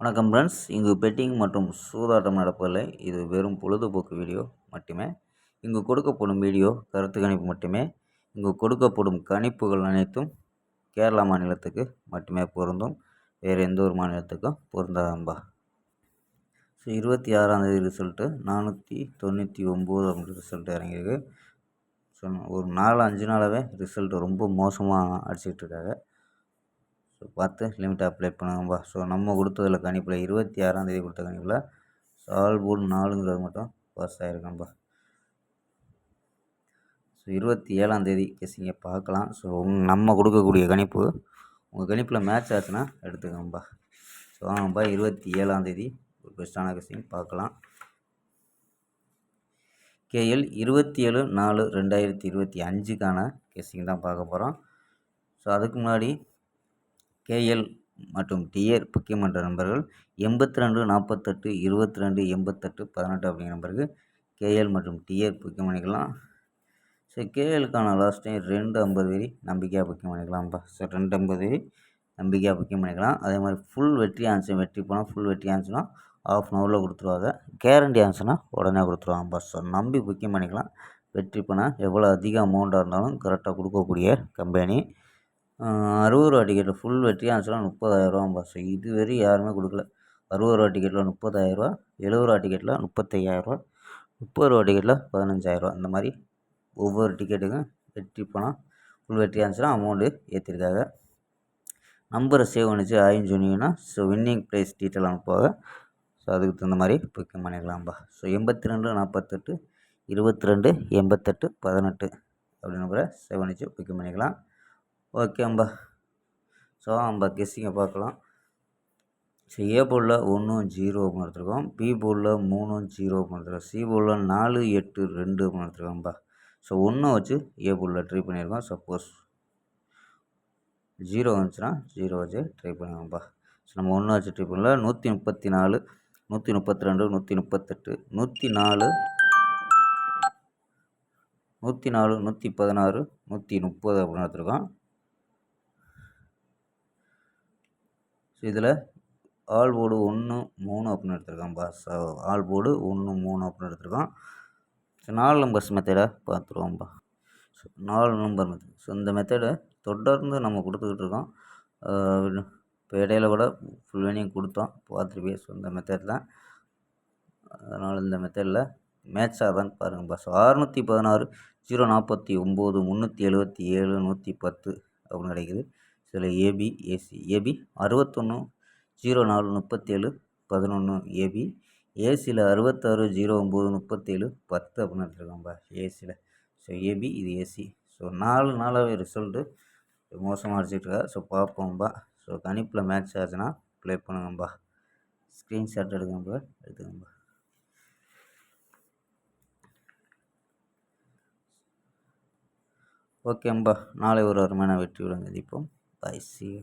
வணக்கம் ஃப்ரெண்ட்ஸ். இங்கு பெட்டிங் மற்றும் சூதாட்டம் நடப்பதில்லை. இது வெறும் பொழுதுபோக்கு வீடியோ மட்டுமே. இங்கு கொடுக்கப்படும் வீடியோ கருத்து கணிப்பு மட்டுமே. இங்கு கொடுக்கப்படும் கணிப்புகள் அனைத்தும் கேரளா மாநிலத்துக்கு மட்டுமே பொருந்தும். வேறு எந்த ஒரு மாநிலத்துக்கும் பொருந்தாதம்பா. ஸோ 26ஆம் ரிசல்ட்டு 499 அப்படி ரிசல்ட் இறங்கியிருக்கு. ஸோ ஒரு 4-5 நாளாகவே ரிசல்ட்டு ரொம்ப மோசமாக அடிச்சிக்கிட்டு ஸோ பார்த்து லிமிட்டை அப்ளை பண்ணுங்கப்பா. ஸோ நம்ம கொடுத்ததில் கணிப்பில் 26ஆம் கொடுத்த கணிப்பில் சால்போர்டு 4ங்கிறது மட்டும் பாஸ் ஆகிருக்கேன்ப்பா. ஸோ 27ஆம் கெஸிங்கை பார்க்கலாம். ஸோ நம்ம கொடுக்கக்கூடிய கணிப்பு உங்கள் கணிப்பில் மேட்ச் ஆச்சுன்னா எடுத்துக்கோங்கப்பா. ஸோ வாங்கப்பா 27ஆம் ஒரு பெஸ்ட்டான கெஸிங் பார்க்கலாம். கேஎல் 27/4/2025க்கான கெஸிங் தான் பார்க்க போகிறோம். ஸோ அதுக்கு முன்னாடி கேஎல் மற்றும் டிஆர் பக்கியமன்ற நண்பர்கள் 82 48 22 88 18 அப்படிங்கிற நம்பருக்கு கேஎல் மற்றும் டிஆர் புக்கிங் பண்ணிக்கலாம். ஸோ கேஎலுக்கான லாஸ்ட் டைம் 250 நம்பிக்கையாக புக்கிங் பண்ணிக்கலாம்ப்பா. ஸோ 250 நம்பிக்கையாக புக்கிங் பண்ணிக்கலாம். அதே மாதிரி ஃபுல் வெற்றி ஆன்சர் வெற்றி போனால் ஃபுல் வெற்றி ஆன்சர்னா ½ அன் ஹவரில் கொடுத்துருவாங்க. கேரண்டி ஆன்சர்னா உடனே கொடுத்துருவாங்கப்பா. ஸோ நம்பி புக்கிங் பண்ணிக்கலாம். வெற்றி போனால் எவ்வளோ அதிக அமௌண்ட்டாக இருந்தாலும் கரெக்டாக கொடுக்கக்கூடிய கம்பெனி. 60 ரூபா டிக்கெட்டில் ஃபுல் வெற்றி ஆன்சர்னா 30,000 ஸோ இதுவரை யாருமே கொடுக்கல. 60 ரூபா டிக்கெட்டில் 30,000, 70 ரூபா டிக்கெட்டில் 35,000, 30 ரூபா டிக்கெட்டில் 15,000 இந்த மாதிரி ஒவ்வொரு டிக்கெட்டுக்கும் வெற்றி போனால் ஃபுல் வெற்றி ஆன்சர்னா அமௌண்ட்டு ஏற்றிருக்காங்க. நம்பரை சேவ் பண்ணிச்சு ஆயின்னு சொன்னீங்கன்னா ஸோ வின்னிங் ப்ரைஸ் டீட்டெயில் அனுப்புவாங்க. ஸோ அதுக்கு தகுந்த மாதிரி புக்கிங் பண்ணிக்கலாம்ப்பா. ஸோ 82 48 22 88 18 அப்படி நம்பரை சேவ் பண்ணிச்சு புக்கிங் பண்ணிக்கலாம். ஓகேம்பா. ஸோ நம்ம கெஸ்ஸிங்கை பார்க்கலாம். ஸோ ஏ போர்டில் 1 0 அப்படின்னு எடுத்துருக்கோம். பி போர்டில் 3 0 அப்படின்னு எடுத்துருக்கோம். சி போர்டில் 4 8 2 அப்படின்னு எடுத்துருக்கோம்ப்பா. ஸோ 1 வச்சு ஏ போர்டில் ட்ரை பண்ணியிருக்கோம். சப்போஸ் 0 வந்துச்சுன்னா 0 வச்சு ட்ரை பண்ணுவோம்ப்பா. ஸோ நம்ம 1 வச்சு ட்ரை பண்ணல. 134 132 138 104 104 116 130 அப்படின்னு எடுத்துருக்கோம். ஸோ இதில் ஆல் போர்டு 1 3 அப்படின்னு எடுத்துருக்கோம்ப்பா. ஸோ ஆல் போர்டு 1 3 அப்படின்னு எடுத்துருக்கோம். ஸோ 4 நம்பர்ஸ் மெத்தடை பார்த்துருவோம்ப்பா. So 4 number method. ஸோ இந்த மெத்தடை தொடர்ந்து நம்ம கொடுத்துக்கிட்டு இருக்கோம். இப்போ இடையில கூட ஃபுல் வினிங் கொடுத்தோம் பார்த்துருப்பே. ஸோ இந்த மெத்தட் தான். அதனால் இந்த மெத்தடில் மேட்ச் ஆகுதான்னு பாருங்கப்பா. ஸோ 616 049 377 110 அப்படின்னு கிடைக்குது. இதில் ஏபி ஏசி. AB 61 04 37 11 AB. ஏசியில் 66 09 37 10 அப்படின்னு எடுத்துருக்கோம்ப்பா ஏசியில். ஸோ ஏபி இது ஏசி. ஸோ 4 நாளாகவே ரிசல்ட்டு மோசமாக அடிச்சிட்ருக்கா. ஸோ பார்ப்போம்பா. ஸோ கணிப்பில் மேட்ச் ஆச்சுன்னா ப்ளே பண்ணுங்கம்பா. ஸ்க்ரீன்ஷாட் எடுங்கப்பா, எடுத்துக்கோம்பா. ஓகேம்பா. நாளை ஒரு அருமையான வெற்றியுடன் சந்திப்போம். பாய், சி யூ.